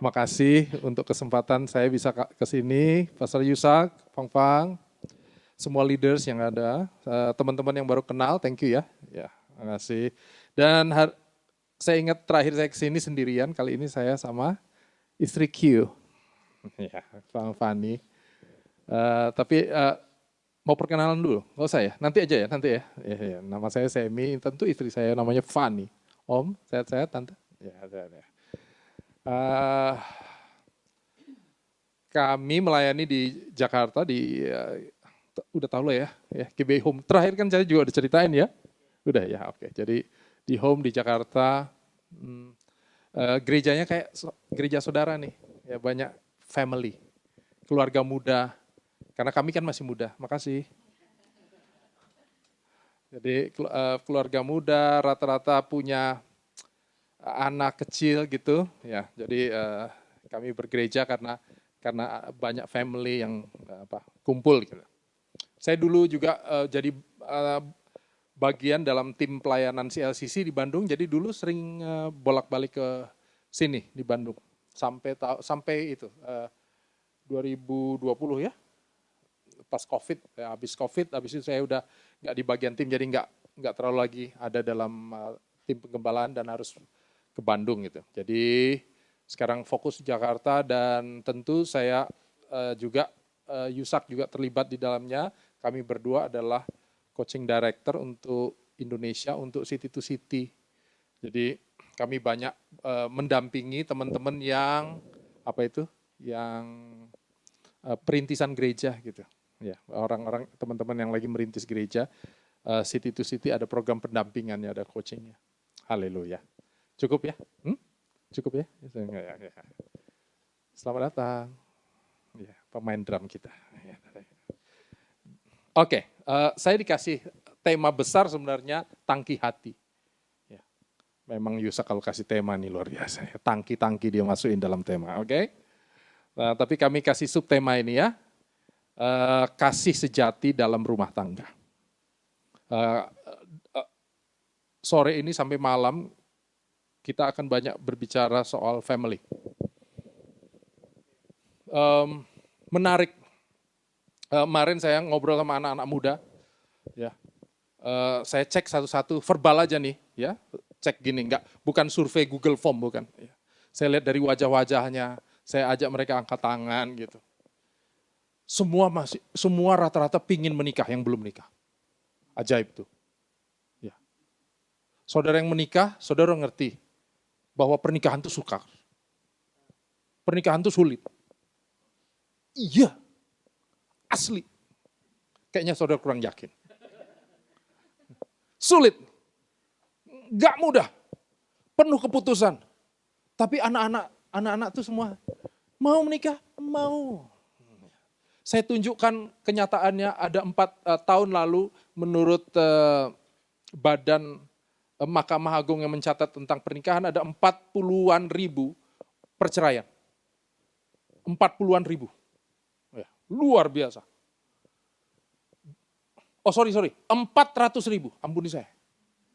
Makasih untuk kesempatan saya bisa ke sini, Pastor Yusak, Fang, semua leaders yang ada, teman-teman yang baru kenal, thank you ya. Ya, makasih. Dan saya ingat terakhir saya ke sini sendirian, kali ini saya sama istri Q. Ya, Fani. Tapi mau perkenalan dulu, nggak usah ya? Nanti aja ya, nanti ya. Ya. Nama saya Semi, tentu istri saya namanya Fani. Om, sehat-sehat tante? Ya, sehat. Kami melayani di Jakarta udah tahu lah ya GBI Home. Terakhir kan saya juga udah ceritain ya, udah ya oke. Jadi di Home di Jakarta, gerejanya kayak gereja saudara nih, ya banyak family, keluarga muda. Karena kami kan masih muda, makasih. Jadi keluarga muda rata-rata punya anak kecil gitu, ya. Jadi kami bergereja karena banyak family yang kumpul gitu. Saya dulu juga jadi bagian dalam tim pelayanan CLCC di Bandung, jadi dulu sering bolak-balik ke sini di Bandung sampai itu 2020 ya, pas COVID, ya, habis itu saya udah nggak di bagian tim, jadi nggak terlalu lagi ada dalam tim pengembalaan dan harus ke Bandung gitu. Jadi sekarang fokus di Jakarta dan tentu saya juga Yusak juga terlibat di dalamnya. Kami berdua adalah coaching director untuk Indonesia untuk City to City. Jadi kami banyak mendampingi teman-teman yang yang perintisan gereja gitu. Ya, orang-orang teman-teman yang lagi merintis gereja City to City ada program pendampingannya, ada coachingnya. Haleluya. Cukup ya? Cukup ya? Selamat datang. Ya, pemain drum kita. Oke, saya dikasih tema besar sebenarnya tangki hati. Ya, memang Yusak kalau kasih tema nih luar biasa. Ya. Tangki-tangki dia masukin dalam tema, oke? Nah, tapi kami kasih subtema ini ya, kasih sejati dalam rumah tangga. Sore ini sampai malam kita akan banyak berbicara soal family. Menarik. Kemarin saya ngobrol sama anak-anak muda, ya. Saya cek satu-satu, verbal aja nih, ya. Cek gini, bukan survei Google Form, bukan. Ya. Saya lihat dari wajah-wajahnya, saya ajak mereka angkat tangan gitu. Semua rata-rata pingin menikah yang belum menikah. Ajaib tuh. Ya. Saudara yang menikah, saudara ngerti bahwa pernikahan itu sukar. Pernikahan itu sulit. Iya, asli. Kayaknya saudara kurang yakin. Sulit, gak mudah, penuh keputusan. Tapi anak-anak itu semua mau menikah, mau. Saya tunjukkan kenyataannya ada 4 tahun lalu menurut Badan Mahkamah Agung yang mencatat tentang pernikahan ada 40-an ribu perceraian. 40-an ribu. Ya, luar biasa. Oh sorry, 400 ribu, ampuni saya.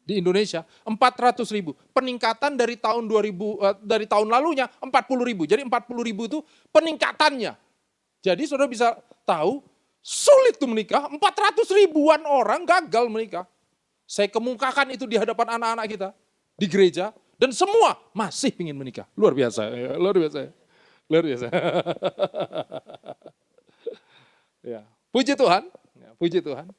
Di Indonesia 400 ribu. Peningkatan dari tahun 2000, dari tahun lalunya 40 ribu. Jadi 40 ribu itu peningkatannya. Jadi saudara bisa tahu sulit tuh menikah, 400 ribuan orang gagal menikah. Saya kemukakan itu di hadapan anak-anak kita di gereja dan semua masih ingin menikah. Luar biasa, luar biasa. Luar biasa. Ya, puji Tuhan, ya, puji Tuhan.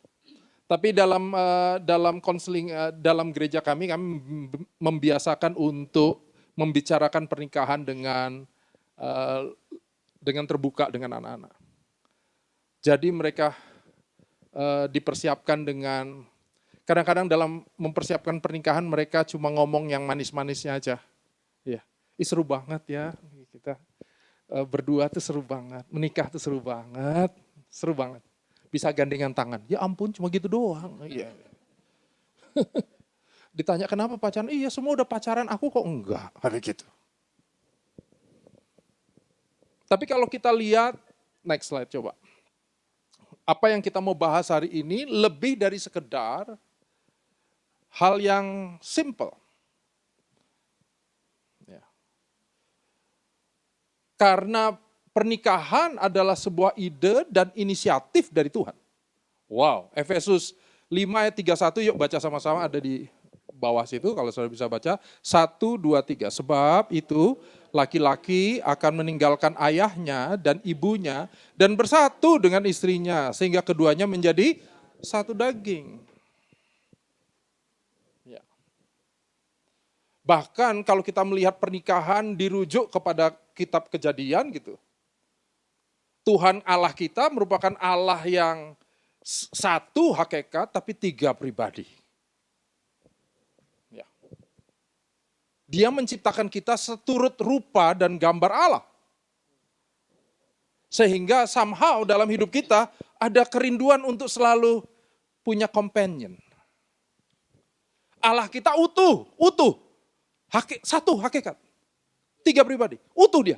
Tapi dalam konseling dalam gereja kami membiasakan untuk membicarakan pernikahan dengan terbuka dengan anak-anak. Jadi mereka dipersiapkan dengan, kadang-kadang dalam mempersiapkan pernikahan mereka cuma ngomong yang manis-manisnya aja. Ya, seru banget ya kita berdua tuh seru banget, menikah tuh seru banget. Bisa gandengan tangan, ya ampun cuma gitu doang. Iya. Ditanya kenapa pacaran, iya semua udah pacaran, aku kok enggak, kayak gitu. Tapi kalau kita lihat, next slide coba. Apa yang kita mau bahas hari ini lebih dari sekedar hal yang simple. Ya. Karena pernikahan adalah sebuah ide dan inisiatif dari Tuhan. Wow, Efesus 5 ayat 31, yuk baca sama-sama, ada di bawah situ kalau saudara bisa baca. 1, 2, 3. Sebab itu laki-laki akan meninggalkan ayahnya dan ibunya dan bersatu dengan istrinya sehingga keduanya menjadi satu daging. Ya. Bahkan kalau kita melihat pernikahan dirujuk kepada kitab Kejadian gitu. Tuhan Allah kita merupakan Allah yang satu hakikat tapi tiga pribadi. Ya. Dia menciptakan kita seturut rupa dan gambar Allah. Sehingga somehow dalam hidup kita ada kerinduan untuk selalu punya companion. Allah kita utuh. Satu hakikat. Tiga pribadi, utuh dia.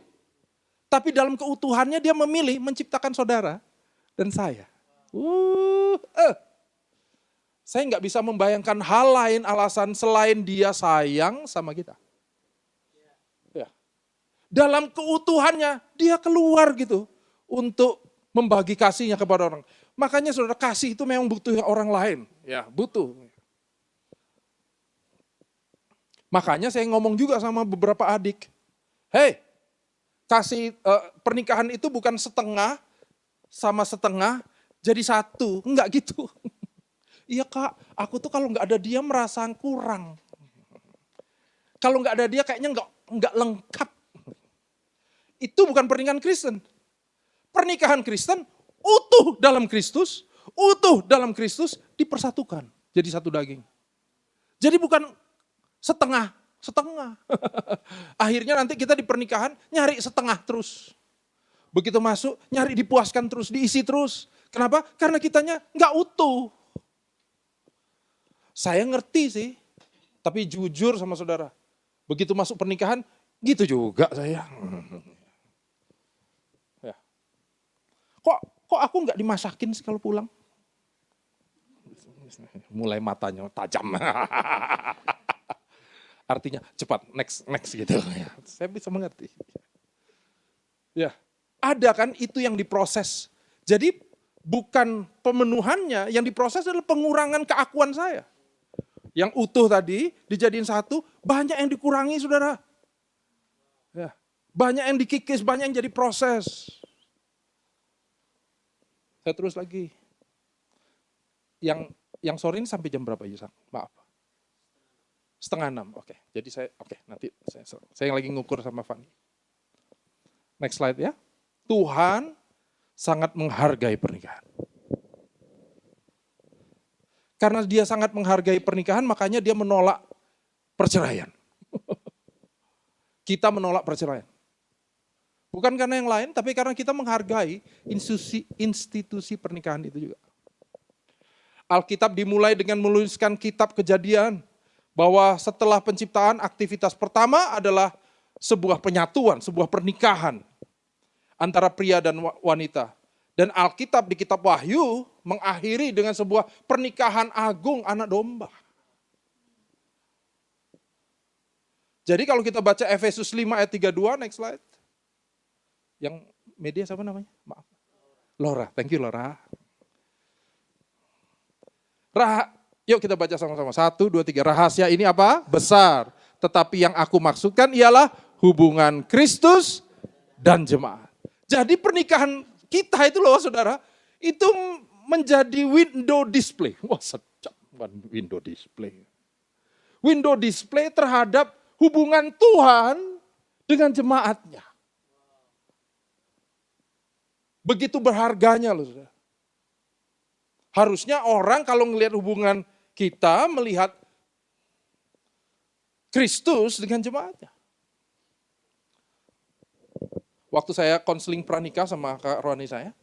Tapi dalam keutuhannya dia memilih menciptakan saudara dan saya. Saya nggak bisa membayangkan hal lain alasan selain dia sayang sama kita. Ya. Dalam keutuhannya dia keluar gitu untuk membagi kasihnya kepada orang. Makanya saudara, kasih itu memang butuh orang lain. Ya, butuh. Makanya saya ngomong juga sama beberapa adik. Hei, kasih pernikahan itu bukan setengah sama setengah jadi satu. Enggak gitu. Iya Kak, aku tuh kalau nggak ada dia merasa kurang. Kalau nggak ada dia kayaknya nggak lengkap. Itu bukan pernikahan Kristen. Pernikahan Kristen utuh dalam Kristus dipersatukan jadi satu daging. Jadi bukan setengah. Akhirnya nanti kita di pernikahan nyari setengah terus. Begitu masuk nyari dipuaskan terus, diisi terus. Kenapa? Karena kitanya nggak utuh. Saya ngerti sih, tapi jujur sama saudara. Begitu masuk pernikahan, gitu juga saya. Ya. Kok aku nggak dimasakin sih kalau pulang? Mulai matanya tajam. Artinya cepat, next gitu. Ya, saya bisa mengerti. Ya, ada kan itu yang diproses. Jadi bukan pemenuhannya, yang diproses adalah pengurangan keakuan saya. Yang utuh tadi dijadiin satu, banyak yang dikurangi saudara. Ya, banyak yang dikikis, banyak yang jadi proses. Saya terus lagi. Yang sore ini sampai jam berapa Yusak? Maaf. 5:30, oke. Jadi nanti saya lagi ngukur sama Fanny. Next slide ya. Tuhan sangat menghargai pernikahan. Karena dia sangat menghargai pernikahan, makanya dia menolak perceraian. Kita menolak perceraian. Bukan karena yang lain, tapi karena kita menghargai institusi pernikahan itu juga. Alkitab dimulai dengan menuliskan kitab Kejadian, bahwa setelah penciptaan aktivitas pertama adalah sebuah penyatuan, sebuah pernikahan antara pria dan wanita. Dan Alkitab di kitab Wahyu mengakhiri dengan sebuah pernikahan agung anak domba. Jadi kalau kita baca Efesus 5 ayat 32, next slide. Yang media siapa namanya? Maaf. Laura, thank you Laura. Yuk kita baca sama-sama. 1, 2, 3. Rahasia ini apa? Besar. Tetapi yang aku maksudkan ialah hubungan Kristus dan jemaat. Jadi pernikahan kita itu loh saudara, itu menjadi window display. Wah sedap, window display. Window display terhadap hubungan Tuhan dengan jemaatnya. Begitu berharganya loh saudara. Harusnya orang kalau melihat hubungan kita melihat Kristus dengan jemaatnya. Waktu saya konseling pranikah sama Kak Rohani saya,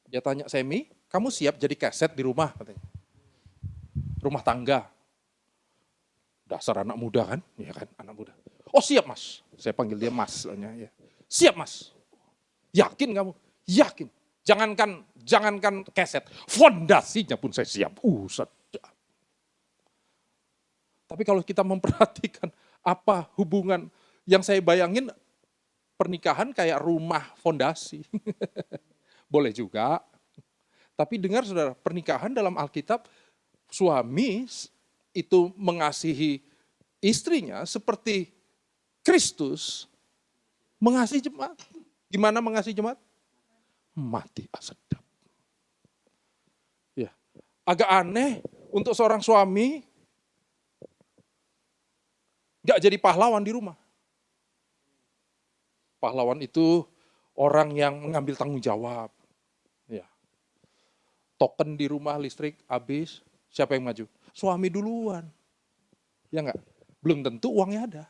dia tanya, Semi, kamu siap jadi keset di rumah? Katanya. Rumah tangga. Dasar anak muda kan? Iya kan, anak muda. Oh siap mas, saya panggil dia mas. Ya. Siap mas, yakin kamu? Yakin. Jangankan keset, fondasinya pun saya siap. Sedap. Tapi kalau kita memperhatikan apa hubungan yang saya bayangin, pernikahan kayak rumah fondasi. Boleh juga. Tapi dengar saudara, pernikahan dalam Alkitab, suami itu mengasihi istrinya seperti Kristus mengasihi jemaat. Gimana mengasihi jemaat? Mati sedap. Ya. Agak aneh untuk seorang suami gak jadi pahlawan di rumah. Pahlawan itu orang yang mengambil tanggung jawab. Ya. Token di rumah listrik habis, siapa yang maju? Suami duluan. Ya enggak? Belum tentu uangnya ada.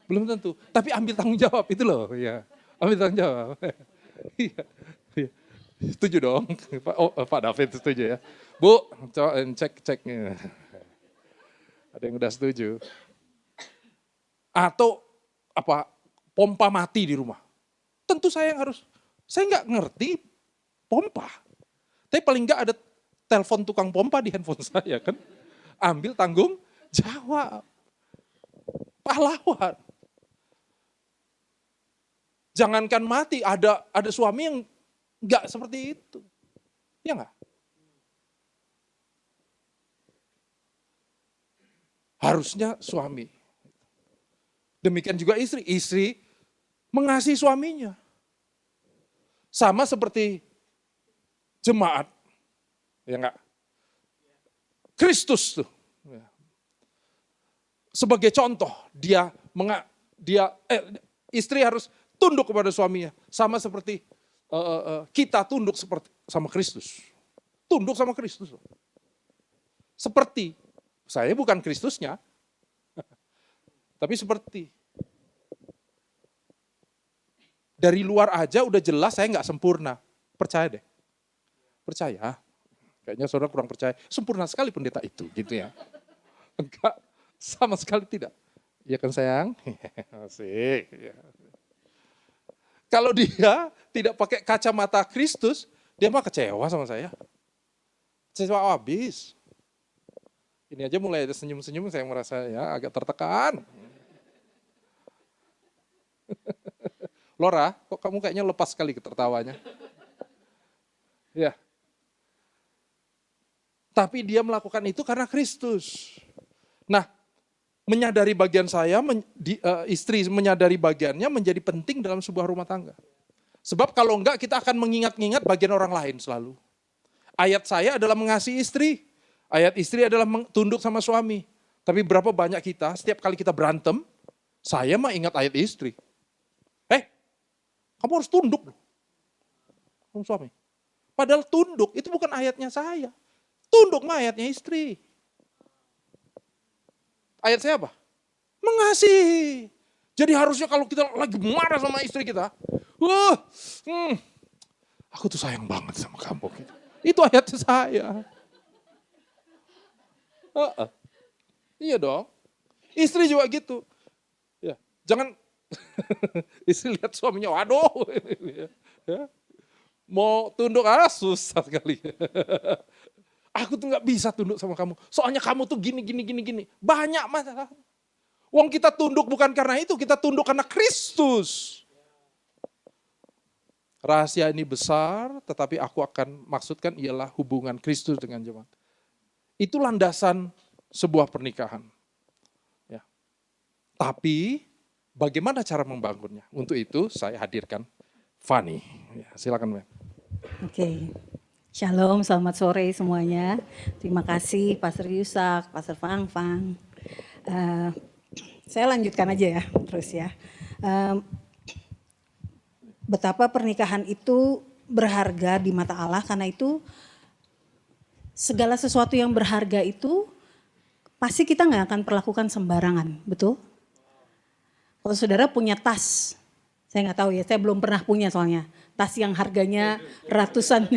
Belum tentu. Tapi ambil tanggung jawab itu loh. Ya. Ambil tanggung jawab. Iya. Iya. Setuju dong. Pak David setuju ya. Bu, coba cek. Ada yang udah setuju. Atau pompa mati di rumah. Tentu saya nggak ngerti pompa. Tapi paling nggak ada telepon tukang pompa di handphone saya kan. Ambil tanggung jawab. Pahlawan. Jangankan mati, ada suami yang nggak seperti itu. Ya nggak? Harusnya suami. Demikian juga istri. Istri mengasihi suaminya. Sama seperti jemaat. Ya enggak? Kristus tuh. Sebagai contoh, istri harus tunduk kepada suaminya. Sama seperti kita tunduk sama Kristus. Tunduk sama Kristus. Seperti, saya bukan Kristusnya. Tapi seperti. Dari luar aja udah jelas saya nggak sempurna. Percaya deh. Percaya. Kayaknya saudara kurang percaya. Sempurna sekali pendeta itu gitu ya. Enggak, sama sekali tidak. Iya kan sayang? Asik. Ya. Kalau dia tidak pakai kacamata Kristus, dia mah kecewa sama saya. Kecewa habis. Ini aja mulai ada senyum-senyum saya merasa ya agak tertekan. Lora, kok kamu kayaknya lepas sekali ketertawanya? Ya. Tapi dia melakukan itu karena Kristus. Nah, menyadari bagian saya, istri menyadari bagiannya menjadi penting dalam sebuah rumah tangga. Sebab kalau enggak kita akan mengingat-ingat bagian orang lain selalu. Ayat saya adalah mengasihi istri. Ayat istri adalah tunduk sama suami. Tapi berapa banyak kita, setiap kali kita berantem, saya mah ingat ayat istri. Kamu harus tunduk loh. Kamu suami. Padahal tunduk itu bukan ayatnya saya. Tunduk mah ayatnya istri. Ayat saya apa? Mengasihi. Jadi harusnya kalau kita lagi marah sama istri kita, aku tuh sayang banget sama kamu. Itu ayatnya saya. Iya dong. Istri juga gitu. Ya, jangan istri lihat suaminya, waduh. Ya. Mau tunduk, susah sekali. Aku tuh gak bisa tunduk sama kamu. Soalnya kamu tuh gini. Banyak masalah. Wong kita tunduk bukan karena itu, kita tunduk karena Kristus. Rahasia ini besar, tetapi aku akan maksudkan ialah hubungan Kristus dengan jemaat. Itu landasan sebuah pernikahan. Ya. Tapi bagaimana cara membangunnya? Untuk itu saya hadirkan Fani. Ya, silakan, Mbak. Oke. Shalom, selamat sore semuanya. Terima kasih Pastor Yusak, Pastor Fang. Saya lanjutkan aja ya, terus ya. Betapa pernikahan itu berharga di mata Allah, karena itu segala sesuatu yang berharga itu pasti kita nggak akan perlakukan sembarangan, betul? Kalau saudara punya tas, saya nggak tahu ya, saya belum pernah punya soalnya. Tas yang harganya ratusan,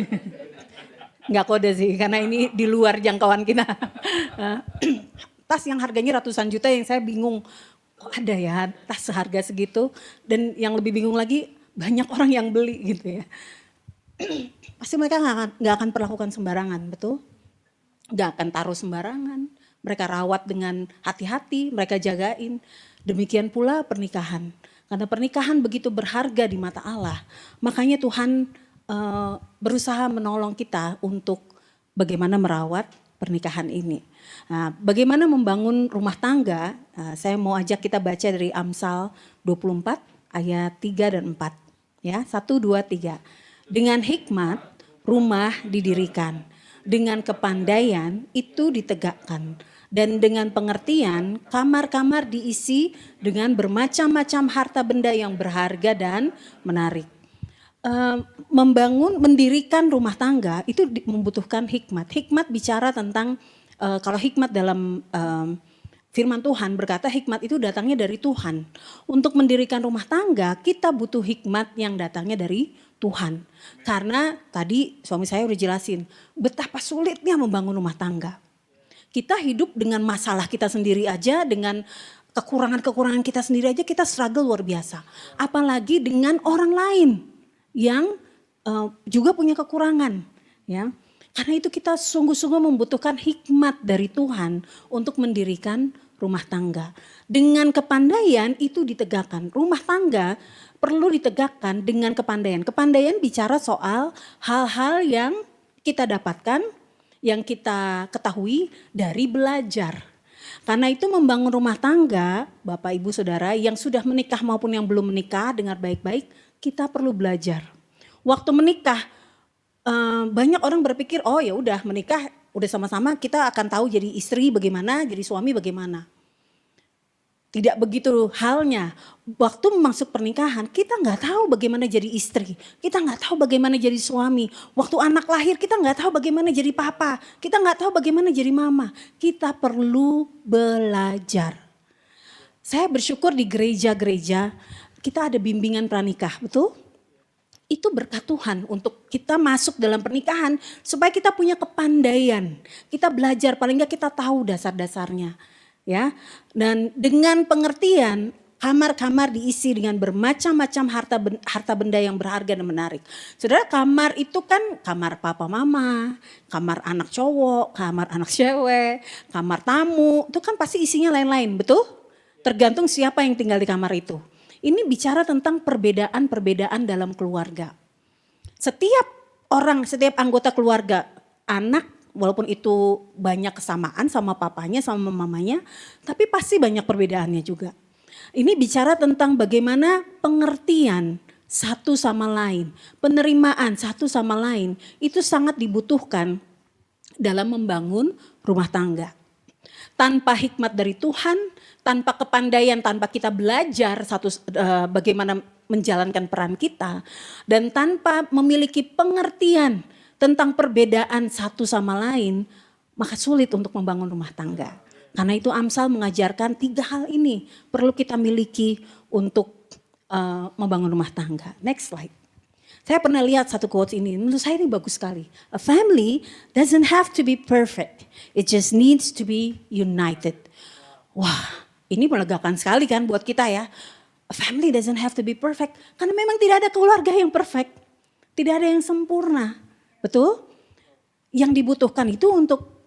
nggak kode sih karena ini di luar jangkauan kita. Tas yang harganya ratusan juta yang saya bingung, kok ada ya tas seharga segitu, dan yang lebih bingung lagi banyak orang yang beli gitu ya. Pasti mereka nggak akan perlakukan sembarangan, betul? Nggak akan taruh sembarangan, mereka rawat dengan hati-hati, mereka jagain. Demikian pula pernikahan. Karena pernikahan begitu berharga di mata Allah, makanya Tuhan berusaha menolong kita untuk bagaimana merawat pernikahan ini. Nah, bagaimana membangun rumah tangga, saya mau ajak kita baca dari Amsal 24 ayat 3 dan 4. Ya, 1, 2, 3. Dengan hikmat rumah didirikan, dengan kepandaian itu ditegakkan, dan dengan pengertian kamar-kamar diisi dengan bermacam-macam harta benda yang berharga dan menarik. Mendirikan rumah tangga itu membutuhkan hikmat. Hikmat bicara tentang, kalau hikmat dalam firman Tuhan berkata hikmat itu datangnya dari Tuhan. Untuk mendirikan rumah tangga kita butuh hikmat yang datangnya dari Tuhan. Karena tadi suami saya udah jelasin betapa sulitnya membangun rumah tangga. Kita hidup dengan masalah kita sendiri aja, dengan kekurangan-kekurangan kita sendiri aja kita struggle luar biasa. Apalagi dengan orang lain yang juga punya kekurangan, ya. Karena itu kita sungguh-sungguh membutuhkan hikmat dari Tuhan untuk mendirikan rumah tangga. Dengan kepandaian itu ditegakkan. Rumah tangga perlu ditegakkan dengan kepandaian. Kepandaian bicara soal hal-hal yang kita dapatkan, yang kita ketahui dari belajar. Karena itu membangun rumah tangga, Bapak Ibu Saudara yang sudah menikah maupun yang belum menikah, dengar baik-baik, kita perlu belajar. Waktu menikah banyak orang berpikir oh ya udah menikah udah sama-sama kita akan tahu jadi istri bagaimana, jadi suami bagaimana. Tidak begitu halnya. Waktu masuk pernikahan kita nggak tahu bagaimana jadi istri, kita nggak tahu bagaimana jadi suami. Waktu anak lahir kita nggak tahu bagaimana jadi papa, kita nggak tahu bagaimana jadi mama. Kita perlu belajar. Saya bersyukur di gereja-gereja kita ada bimbingan pranikah, betul? Itu berkat Tuhan untuk kita masuk dalam pernikahan supaya kita punya kepandaian. Kita belajar, paling enggak kita tahu dasar-dasarnya. Ya. Dan dengan pengertian kamar-kamar diisi dengan bermacam-macam harta benda yang berharga dan menarik. Saudara, kamar itu kan kamar papa mama, kamar anak cowok, kamar anak cewek, kamar tamu, itu kan pasti isinya lain-lain, betul? Tergantung siapa yang tinggal di kamar itu. Ini bicara tentang perbedaan-perbedaan dalam keluarga. Setiap orang, setiap anggota keluarga, anak walaupun itu banyak kesamaan sama papanya, sama mamanya, tapi pasti banyak perbedaannya juga. Ini bicara tentang bagaimana pengertian satu sama lain, penerimaan satu sama lain, itu sangat dibutuhkan dalam membangun rumah tangga. Tanpa hikmat dari Tuhan, tanpa kepandaian, tanpa kita belajar bagaimana menjalankan peran kita, dan tanpa memiliki pengertian tentang perbedaan satu sama lain, maka sulit untuk membangun rumah tangga. Karena itu Amsal mengajarkan 3 hal ini perlu kita miliki untuk membangun rumah tangga. Next slide. Saya pernah lihat satu quotes ini, menurut saya ini bagus sekali. A family doesn't have to be perfect, it just needs to be united. Wah, ini melegakan sekali kan buat kita ya. A family doesn't have to be perfect, karena memang tidak ada keluarga yang perfect. Tidak ada yang sempurna, betul? Yang dibutuhkan itu untuk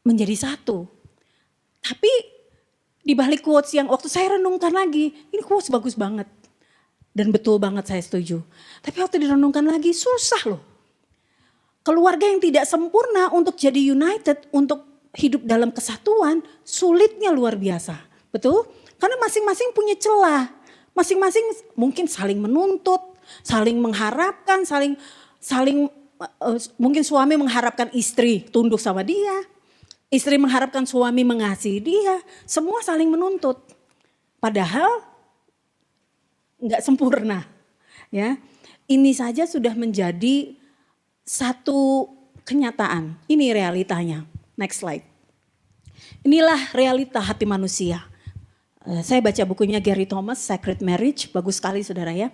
menjadi satu. Tapi di balik quotes yang waktu saya renungkan lagi, ini quotes bagus banget. Dan betul banget saya setuju. Tapi waktu direnungkan lagi susah loh. Keluarga yang tidak sempurna untuk jadi united, untuk hidup dalam kesatuan, sulitnya luar biasa. Betul? Karena masing-masing punya celah. Masing-masing mungkin saling menuntut, saling mengharapkan, mungkin suami mengharapkan istri tunduk sama dia. Istri mengharapkan suami mengasihi dia. Semua saling menuntut. Padahal enggak sempurna, ya. Ini saja sudah menjadi satu kenyataan. Ini realitanya. Next slide. Inilah realita hati manusia. Saya baca bukunya Gary Thomas, Sacred Marriage, bagus sekali saudara ya.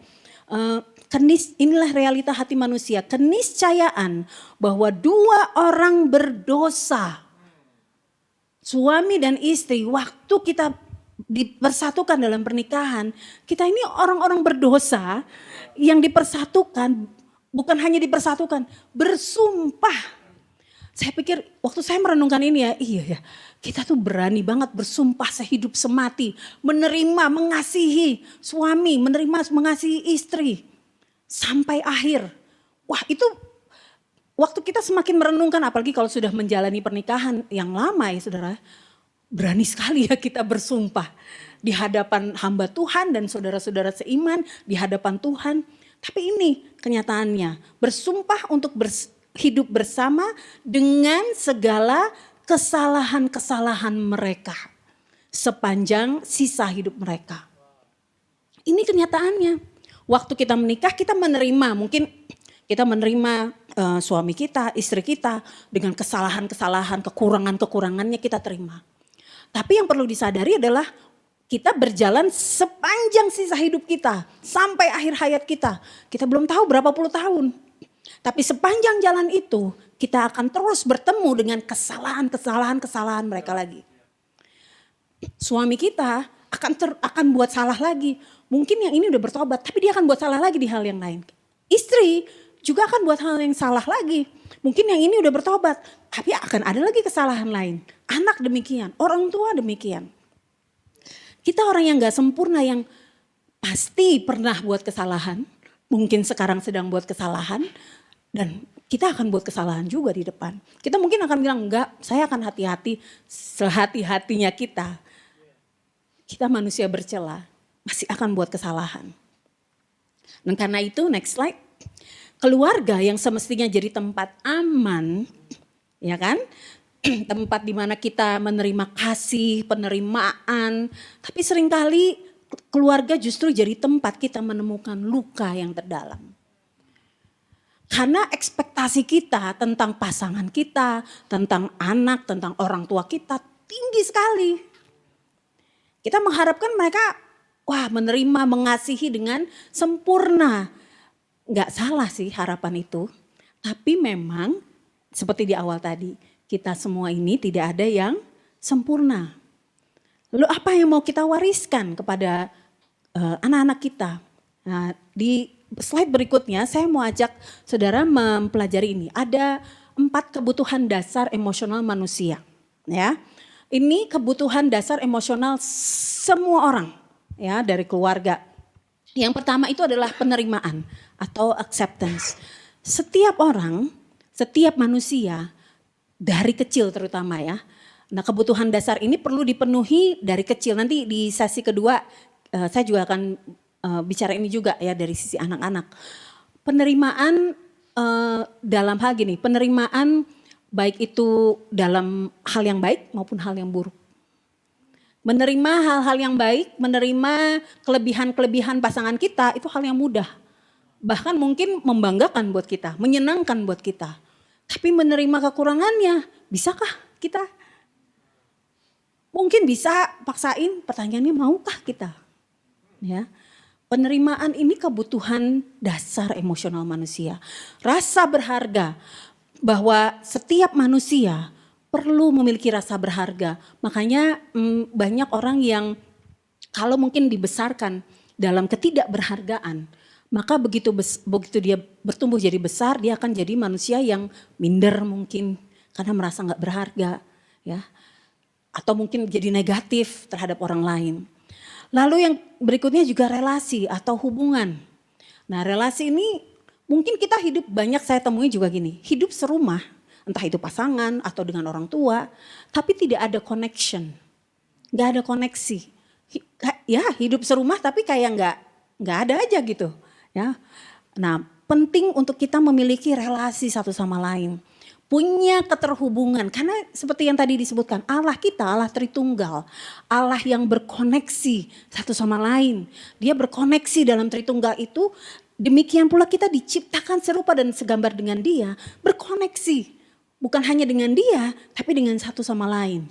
Inilah realita hati manusia, keniscayaan bahwa 2 orang berdosa, suami dan istri, waktu kita dipersatukan dalam pernikahan, kita ini orang-orang berdosa yang dipersatukan, bukan hanya dipersatukan, bersumpah. Saya pikir waktu saya merenungkan ini ya, iya ya, kita tuh berani banget bersumpah sehidup semati, menerima, mengasihi suami, menerima, mengasihi istri sampai akhir. Wah, itu waktu kita semakin merenungkan, apalagi kalau sudah menjalani pernikahan yang lama ya saudara, berani sekali ya kita bersumpah di hadapan hamba Tuhan dan saudara-saudara seiman, di hadapan Tuhan. Tapi ini kenyataannya, bersumpah untuk hidup bersama dengan segala kesalahan-kesalahan mereka sepanjang sisa hidup mereka. Ini kenyataannya. Waktu kita menikah kita menerima, mungkin kita menerima suami kita, istri kita dengan kesalahan-kesalahan, kekurangan-kekurangannya kita terima. Tapi yang perlu disadari adalah kita berjalan sepanjang sisa hidup kita sampai akhir hayat kita. Kita belum tahu berapa puluh tahun. Tapi sepanjang jalan itu kita akan terus bertemu dengan kesalahan mereka lagi. Suami kita akan buat salah lagi. Mungkin yang ini udah bertobat tapi dia akan buat salah lagi di hal yang lain. Istri juga akan buat hal yang salah lagi. Mungkin yang ini udah bertobat tapi akan ada lagi kesalahan lain. Anak demikian, orang tua demikian. Kita orang yang gak sempurna yang pasti pernah buat kesalahan. Mungkin sekarang sedang buat kesalahan. Dan kita akan buat kesalahan juga di depan. Kita mungkin akan bilang enggak, saya akan hati-hati. Sehati-hatinya kita. Kita manusia bercela, masih akan buat kesalahan. Dan karena itu next slide. Keluarga yang semestinya jadi tempat aman, ya kan? Tempat di mana kita menerima kasih, penerimaan. Tapi seringkali keluarga justru jadi tempat kita menemukan luka yang terdalam. Karena ekspektasi kita tentang pasangan kita, tentang anak, tentang orang tua kita tinggi sekali. Kita mengharapkan mereka menerima, mengasihi dengan sempurna. Gak salah sih harapan itu. Tapi memang seperti di awal tadi, kita semua ini tidak ada yang sempurna. Lalu apa yang mau kita wariskan kepada anak-anak kita? Nah, di slide berikutnya saya mau ajak saudara mempelajari ini. Ada 4 kebutuhan dasar emosional manusia. Ya, ini kebutuhan dasar emosional semua orang, ya, dari keluarga. Yang pertama itu adalah penerimaan atau acceptance. Setiap orang, setiap manusia dari kecil terutama ya. Nah, kebutuhan dasar ini perlu dipenuhi dari kecil. Nanti di sesi kedua saya juga akan bicara ini juga ya dari sisi anak-anak. Penerimaan dalam hal gini, penerimaan baik itu dalam hal yang baik maupun hal yang buruk. Menerima hal-hal yang baik, menerima kelebihan-kelebihan pasangan kita itu hal yang mudah. Bahkan mungkin membanggakan buat kita, menyenangkan buat kita. Tapi menerima kekurangannya, bisakah kita? Mungkin bisa paksain, pertanyaannya maukah kita? Ya. Penerimaan ini kebutuhan dasar emosional manusia. Rasa berharga bahwa setiap manusia perlu memiliki rasa berharga. Makanya banyak orang yang kalau mungkin dibesarkan dalam ketidakberhargaan, maka begitu dia bertumbuh jadi besar, dia akan jadi manusia yang minder mungkin karena merasa nggak berharga, ya, atau mungkin jadi negatif terhadap orang lain. Lalu yang berikutnya juga relasi atau hubungan. Nah, relasi ini mungkin kita hidup banyak saya temui juga gini, hidup serumah, entah itu pasangan atau dengan orang tua, tapi tidak ada connection, nggak ada koneksi. Ya hidup serumah tapi kayak nggak ada aja gitu. Ya, nah penting untuk kita memiliki relasi satu sama lain, punya keterhubungan karena seperti yang tadi disebutkan Allah kita Allah Tritunggal, Allah yang berkoneksi satu sama lain, Dia berkoneksi dalam Tritunggal itu. Demikian pula kita diciptakan serupa dan segambar dengan Dia, berkoneksi bukan hanya dengan Dia tapi dengan satu sama lain.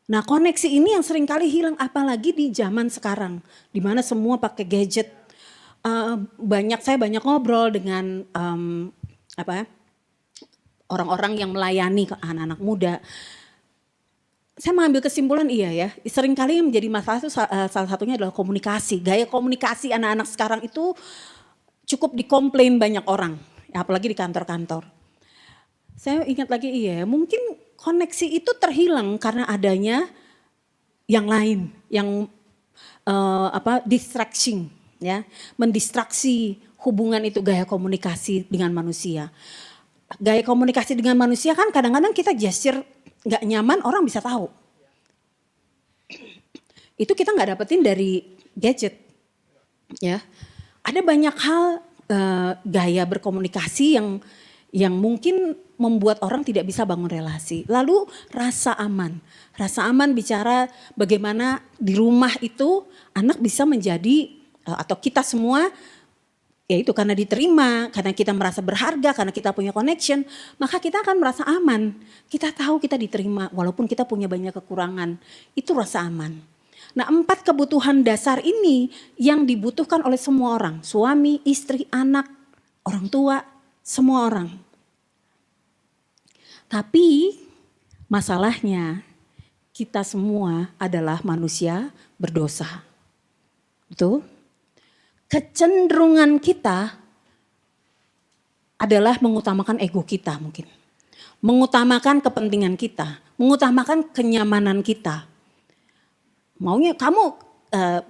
Nah koneksi ini yang seringkali hilang apalagi di zaman sekarang di mana semua pakai gadget. Saya banyak ngobrol dengan orang-orang yang melayani ke anak-anak muda. Saya mengambil kesimpulan iya ya, seringkali yang menjadi masalah itu salah satunya adalah komunikasi. Gaya komunikasi anak-anak sekarang itu cukup dikomplain banyak orang, apalagi di kantor-kantor. Saya ingat lagi mungkin koneksi itu terhilang karena adanya yang lain, yang distraction ya, mendistraksi hubungan itu, gaya komunikasi dengan manusia. Gaya komunikasi dengan manusia kan kadang-kadang kita gesture nggak nyaman orang bisa tahu. Itu kita nggak dapetin dari gadget, ya. Ada banyak hal gaya berkomunikasi yang mungkin membuat orang tidak bisa bangun relasi. Lalu rasa aman bicara bagaimana di rumah itu anak bisa menjadi atau kita semua, yaitu karena diterima, karena kita merasa berharga, karena kita punya connection, maka kita akan merasa aman. Kita tahu kita diterima walaupun kita punya banyak kekurangan, itu rasa aman. Nah 4 kebutuhan dasar ini yang dibutuhkan oleh semua orang, suami, istri, anak, orang tua, semua orang. Tapi masalahnya kita semua adalah manusia berdosa. Betul? Kecenderungan kita adalah mengutamakan ego kita mungkin. Mengutamakan kepentingan kita, mengutamakan kenyamanan kita. Maunya kamu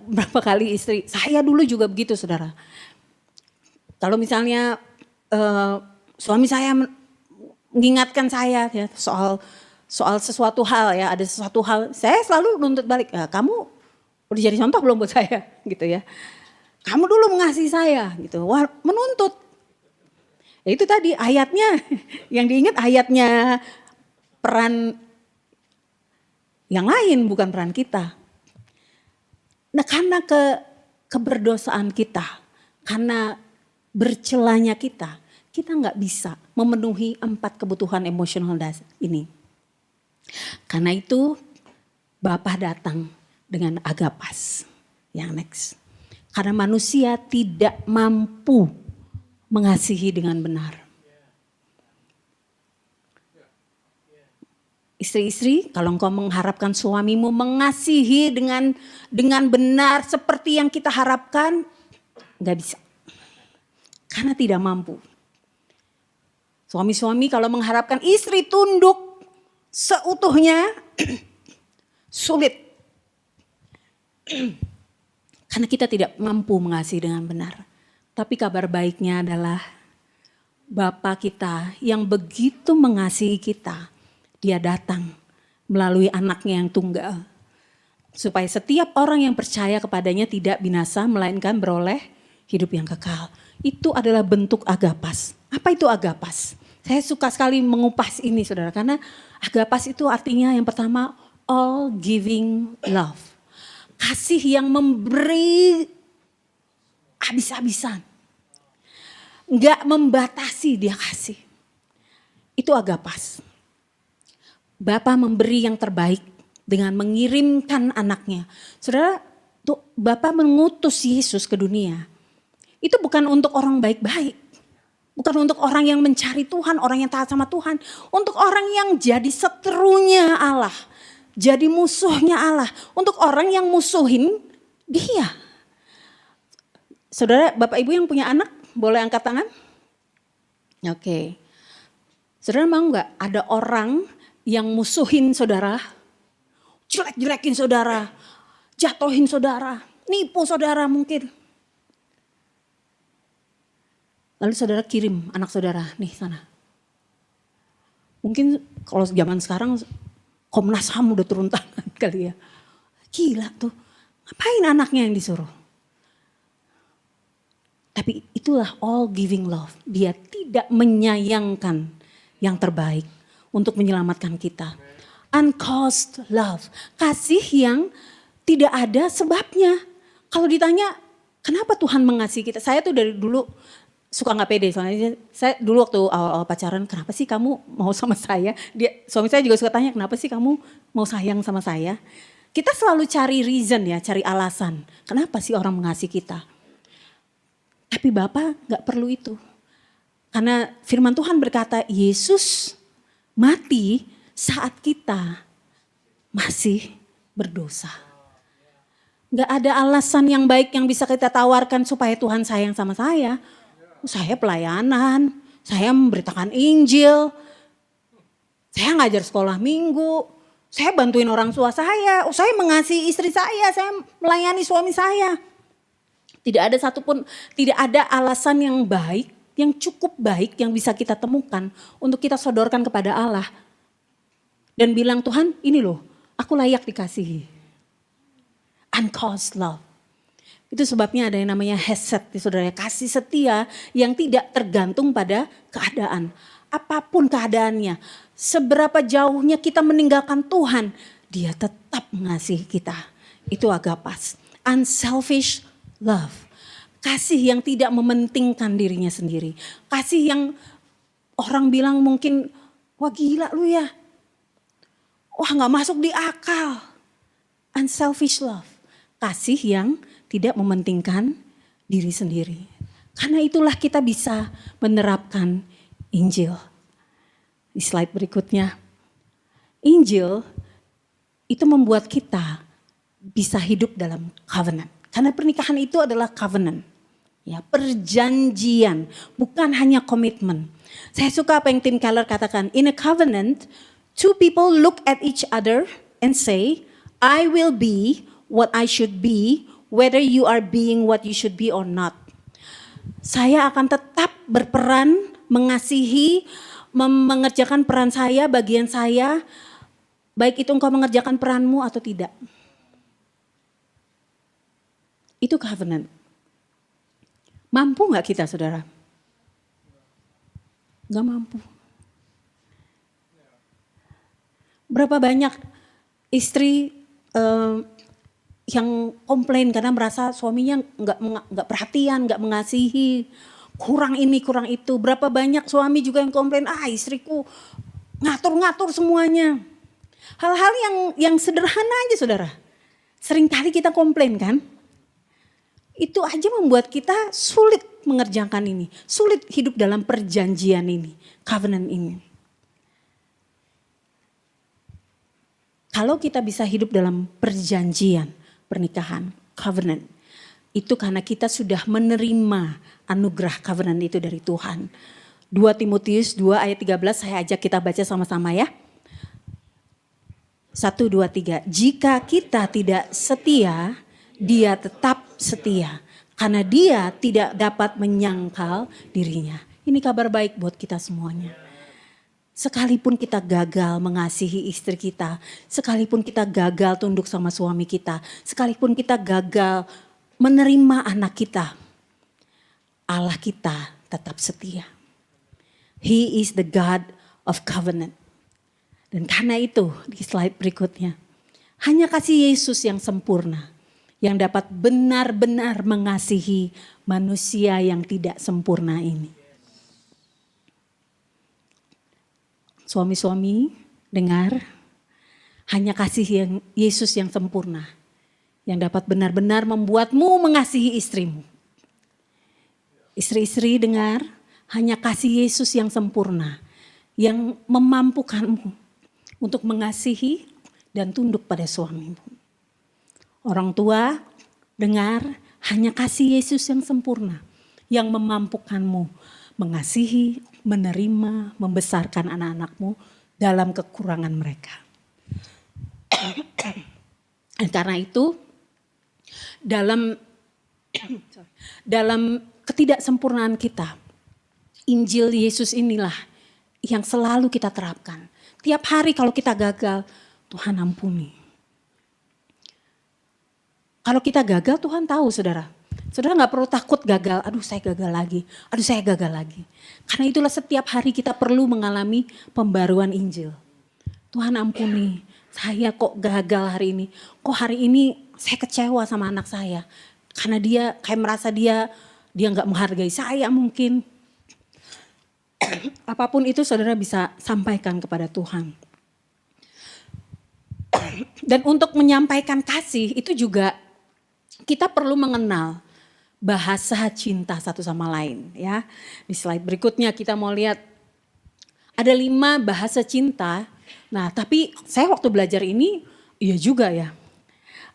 berapa kali istri, saya dulu juga begitu saudara. Kalau misalnya suami saya mengingatkan saya ya, soal sesuatu hal ya, ada sesuatu hal, saya selalu nuntut balik, kamu udah jadi contoh belum buat saya gitu ya. Kamu dulu mengasihi saya gitu, wah menuntut. Ya itu tadi ayatnya, yang diingat ayatnya peran yang lain bukan peran kita. Nah karena keberdosaan kita, karena bercelanya kita nggak bisa memenuhi 4 kebutuhan emosional ini. Karena itu Bapa datang dengan agapas yang next. Karena manusia tidak mampu mengasihi dengan benar. Istri-istri, kalau engkau mengharapkan suamimu mengasihi dengan benar seperti yang kita harapkan, nggak bisa. Karena tidak mampu. Suami-suami kalau mengharapkan istri tunduk seutuhnya, sulit. Karena kita tidak mampu mengasihi dengan benar. Tapi kabar baiknya adalah Bapa kita yang begitu mengasihi kita, Dia datang melalui anaknya yang tunggal. Supaya setiap orang yang percaya kepadanya tidak binasa melainkan beroleh hidup yang kekal. Itu adalah bentuk agapas. Apa itu agapas? Saya suka sekali mengupas ini saudara. Karena agapas itu artinya yang pertama all giving love. Kasih yang memberi habis-habisan. Enggak membatasi dia kasih. Itu agapas. Bapa memberi yang terbaik dengan mengirimkan anaknya. Saudara, tuh Bapa mengutus Yesus ke dunia. Itu bukan untuk orang baik-baik. Bukan untuk orang yang mencari Tuhan, orang yang taat sama Tuhan. Untuk orang yang jadi seterunya Allah. Jadi musuhnya Allah. Untuk orang yang musuhin dia. Saudara, Bapak Ibu yang punya anak, boleh angkat tangan? Oke. Saudara mau gak ada orang yang musuhin saudara? Jelek-jelekin saudara, jatuhin saudara, nipu saudara mungkin. Lalu saudara kirim anak saudara, nih sana. Mungkin kalau zaman sekarang Komnas HAM udah turun tangan kali ya. Gila tuh, ngapain anaknya yang disuruh? Tapi itulah all giving love. Dia tidak menyayangkan yang terbaik untuk menyelamatkan kita. Uncaused love, kasih yang tidak ada sebabnya. Kalau ditanya kenapa Tuhan mengasihi kita, saya tuh dari dulu suka nggak pede soalnya saya dulu waktu awal-awal pacaran, kenapa sih kamu mau sama saya? Suami saya juga suka tanya, kenapa sih kamu mau sayang sama saya? Kita selalu cari reason ya, cari alasan. Kenapa sih orang mengasihi kita? Tapi Bapa nggak perlu itu. Karena firman Tuhan berkata, Yesus mati saat kita masih berdosa. Nggak ada alasan yang baik yang bisa kita tawarkan supaya Tuhan sayang sama saya. Saya pelayanan, saya memberitakan Injil, Saya ngajar sekolah minggu, saya bantuin orang tua saya mengasihi istri saya melayani suami saya. Tidak ada satupun, tidak ada alasan yang baik, yang cukup baik yang bisa kita temukan untuk kita sodorkan kepada Allah. Dan bilang, Tuhan ini loh, aku layak dikasihi. Uncaused love. Itu sebabnya ada yang namanya hesed, saudara, kasih setia yang tidak tergantung pada keadaan. Apapun keadaannya, seberapa jauhnya kita meninggalkan Tuhan, Dia tetap mengasihi kita. Itu agapas, unselfish love. Kasih yang tidak mementingkan dirinya sendiri. Kasih yang orang bilang mungkin, wah gila lu ya. Wah gak masuk di akal. Unselfish love. Kasih yang tidak mementingkan diri sendiri. Karena itulah kita bisa menerapkan Injil. Di slide berikutnya. Injil itu membuat kita bisa hidup dalam covenant. Karena pernikahan itu adalah covenant. Ya, perjanjian, bukan hanya komitmen. Saya suka apa yang Tim Keller katakan. In a covenant, two people look at each other and say, I will be what I should be, whether you are being what you should be or not. Saya akan tetap berperan, mengasihi, mengerjakan peran saya, bagian saya, baik itu engkau mengerjakan peranmu atau tidak. Itu covenant. Mampu gak kita, saudara? Gak mampu. Berapa banyak istri yang komplain karena merasa suaminya gak perhatian, gak mengasihi, kurang ini, kurang itu. Berapa banyak suami juga yang komplain, istriku ngatur-ngatur semuanya. Hal-hal yang sederhana aja, saudara. Seringkali kita komplain kan? Itu aja membuat kita sulit mengerjakan ini. Sulit hidup dalam perjanjian ini, covenant ini. Kalau kita bisa hidup dalam perjanjian, pernikahan, covenant. Itu karena kita sudah menerima anugerah covenant itu dari Tuhan. 2 Timotius 2 ayat 13 saya ajak kita baca sama-sama ya. 1, 2, 3. Jika kita tidak setia, Dia tetap setia. Karena Dia tidak dapat menyangkal dirinya. Ini kabar baik buat kita semuanya. Sekalipun kita gagal mengasihi istri kita, sekalipun kita gagal tunduk sama suami kita, sekalipun kita gagal menerima anak kita, Allah kita tetap setia. He is the God of covenant. Dan karena itu di slide berikutnya, hanya kasih Yesus yang sempurna, yang dapat benar-benar mengasihi manusia yang tidak sempurna ini. Suami-suami, dengar, hanya kasih yang Yesus yang sempurna, yang dapat benar-benar membuatmu mengasihi istrimu. Istri-istri dengar, hanya kasih Yesus yang sempurna, yang memampukanmu untuk mengasihi dan tunduk pada suamimu. Orang tua, dengar, hanya kasih Yesus yang sempurna, yang memampukanmu mengasihi, menerima, membesarkan anak-anakmu dalam kekurangan mereka. Dan karena itu, dalam ketidaksempurnaan kita, Injil Yesus inilah yang selalu kita terapkan. Tiap hari kalau kita gagal, Tuhan ampuni. Kalau kita gagal, Tuhan tahu, saudara. Saudara gak perlu takut gagal, aduh saya gagal lagi. Karena itulah setiap hari kita perlu mengalami pembaruan Injil. Tuhan ampuni, saya kok gagal hari ini. Kok hari ini saya kecewa sama anak saya. Karena dia kayak merasa dia gak menghargai saya mungkin. Apapun itu saudara bisa sampaikan kepada Tuhan. Dan untuk menyampaikan kasih itu juga kita perlu mengenal bahasa cinta satu sama lain ya. Di slide berikutnya kita mau lihat ada 5 bahasa cinta. Nah tapi saya waktu belajar ini iya juga ya.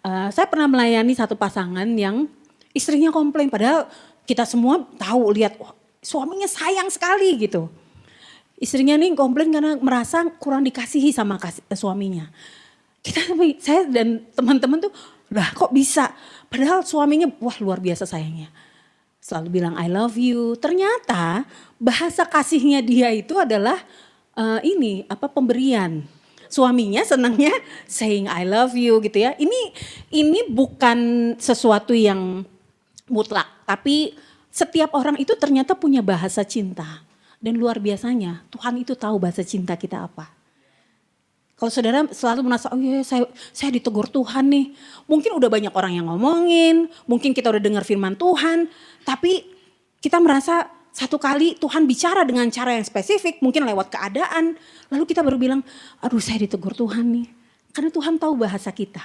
Saya pernah melayani satu pasangan yang istrinya komplain padahal kita semua tahu lihat suaminya sayang sekali gitu. Istrinya nih komplain karena merasa kurang dikasihi sama suaminya. Saya dan teman-teman tuh, lah kok bisa? Padahal suaminya wah luar biasa sayangnya. Selalu bilang I love you. Ternyata bahasa kasihnya dia itu adalah pemberian. Suaminya senangnya saying I love you gitu ya. Ini bukan sesuatu yang mutlak, tapi setiap orang itu ternyata punya bahasa cinta. Dan luar biasanya Tuhan itu tahu bahasa cinta kita apa. Kalau saudara selalu merasa, oh iya saya ditegur Tuhan nih. Mungkin udah banyak orang yang ngomongin, mungkin kita udah dengar firman Tuhan. Tapi kita merasa satu kali Tuhan bicara dengan cara yang spesifik, mungkin lewat keadaan. Lalu kita baru bilang, aduh saya ditegur Tuhan nih. Karena Tuhan tahu bahasa kita.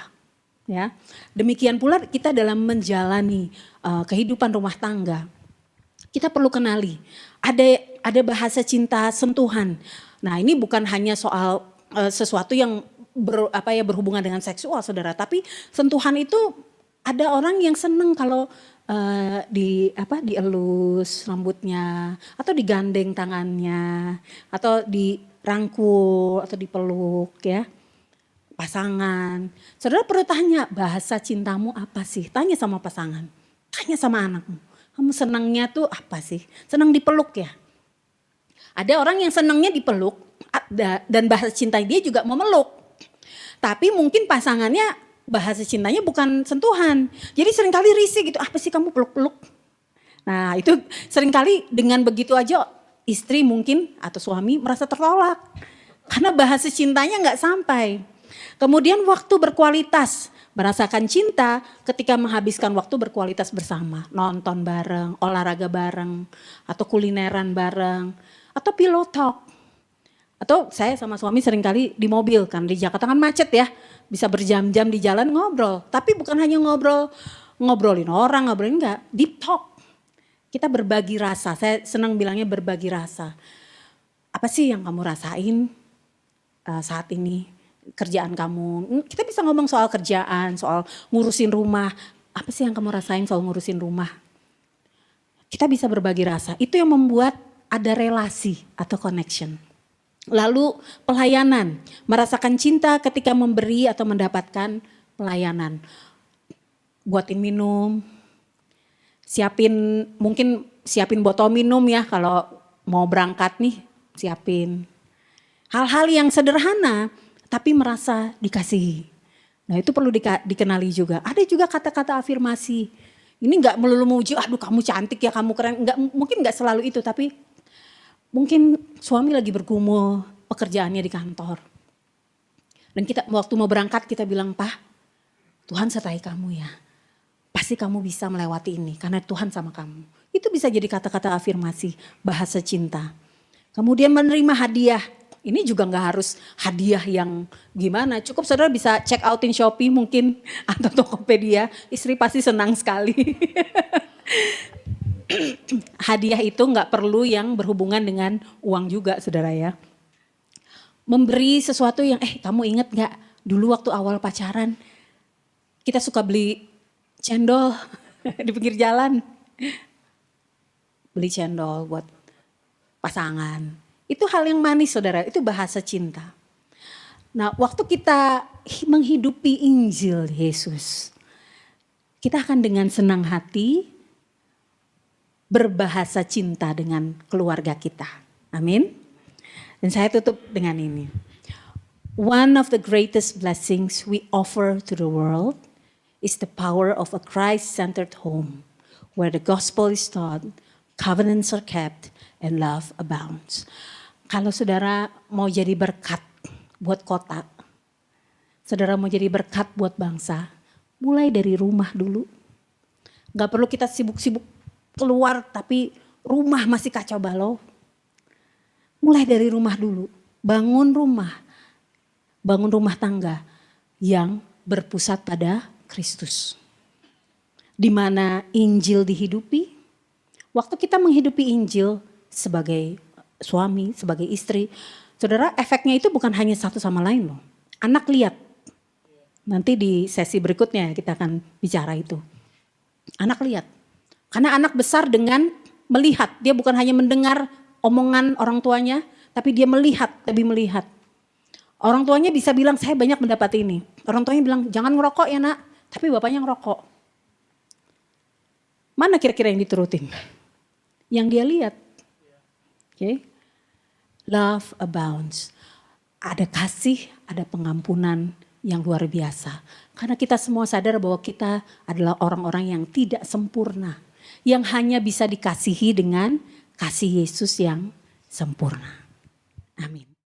Ya, demikian pula kita dalam menjalani kehidupan rumah tangga. Kita perlu kenali, ada bahasa cinta sentuhan. Nah ini bukan hanya soal sesuatu yang berhubungan dengan seksual saudara. Tapi sentuhan itu ada orang yang seneng kalau dielus rambutnya. Atau digandeng tangannya. Atau dirangkul atau dipeluk ya. Pasangan. Saudara perlu tanya bahasa cintamu apa sih? Tanya sama pasangan. Tanya sama anakmu. Kamu senangnya tuh apa sih? Senang dipeluk ya? Ada orang yang senangnya dipeluk dan bahasa cinta dia juga memeluk. Tapi mungkin pasangannya bahasa cintanya bukan sentuhan. Jadi seringkali risih gitu, apa sih kamu peluk-peluk? Nah itu seringkali dengan begitu aja istri mungkin atau suami merasa tertolak. Karena bahasa cintanya gak sampai. Kemudian waktu berkualitas. Merasakan cinta ketika menghabiskan waktu berkualitas bersama. Nonton bareng, olahraga bareng, atau kulineran bareng, atau pillow talk. Atau saya sama suami seringkali di mobil kan, di Jakarta kan macet ya. Bisa berjam-jam di jalan ngobrol. Tapi bukan hanya ngobrolin orang, ngobrolin enggak. Deep talk. Kita berbagi rasa, saya senang bilangnya berbagi rasa. Apa sih yang kamu rasain saat ini? Kerjaan kamu, kita bisa ngomong soal kerjaan, soal ngurusin rumah. Apa sih yang kamu rasain soal ngurusin rumah? Kita bisa berbagi rasa, itu yang membuat ada relasi atau connection. Lalu pelayanan, merasakan cinta ketika memberi atau mendapatkan pelayanan. Buatin minum, siapin botol minum ya kalau mau berangkat nih, siapin. Hal-hal yang sederhana, tapi merasa dikasihi. Nah itu perlu dikenali juga. Ada juga kata-kata afirmasi. Ini gak melulu memuji, aduh kamu cantik ya, kamu keren. Mungkin gak selalu itu, tapi mungkin suami lagi bergumul pekerjaannya di kantor. Dan kita waktu mau berangkat kita bilang, Pak, Tuhan sertai kamu ya. Pasti kamu bisa melewati ini, karena Tuhan sama kamu. Itu bisa jadi kata-kata afirmasi, bahasa cinta. Kemudian menerima hadiah. Ini juga gak harus hadiah yang gimana. Cukup saudara bisa check outin Shopee mungkin atau Tokopedia. Istri pasti senang sekali. Hadiah itu gak perlu yang berhubungan dengan uang juga saudara ya. Memberi sesuatu yang kamu inget gak dulu waktu awal pacaran. Kita suka beli cendol di pinggir jalan. Beli cendol buat pasangan. Itu hal yang manis saudara, itu bahasa cinta. Nah waktu kita menghidupi Injil Yesus, kita akan dengan senang hati berbahasa cinta dengan keluarga kita. Amin. Dan saya tutup dengan ini. One of the greatest blessings we offer to the world is the power of a Christ-centered home where the gospel is taught, covenants are kept, and love abounds. Kalau saudara mau jadi berkat buat kota, saudara mau jadi berkat buat bangsa, mulai dari rumah dulu. Gak perlu kita sibuk-sibuk keluar tapi rumah masih kacau balau. Mulai dari rumah dulu, bangun rumah tangga yang berpusat pada Kristus. Di mana Injil dihidupi, waktu kita menghidupi Injil sebagai suami, sebagai istri. Saudara, efeknya itu bukan hanya satu sama lain loh. Anak lihat. Nanti di sesi berikutnya kita akan bicara itu. Anak lihat. Karena anak besar dengan melihat. Dia bukan hanya mendengar omongan orang tuanya, tapi dia melihat, lebih melihat. Orang tuanya bisa bilang saya banyak mendapat ini. Orang tuanya bilang jangan ngerokok ya nak, tapi bapaknya ngerokok. Mana kira-kira yang diturutin? Yang dia lihat. Okay. Love abounds. Ada kasih, ada pengampunan yang luar biasa. Karena kita semua sadar bahwa kita adalah orang-orang yang tidak sempurna. Yang hanya bisa dikasihi dengan kasih Yesus yang sempurna. Amin.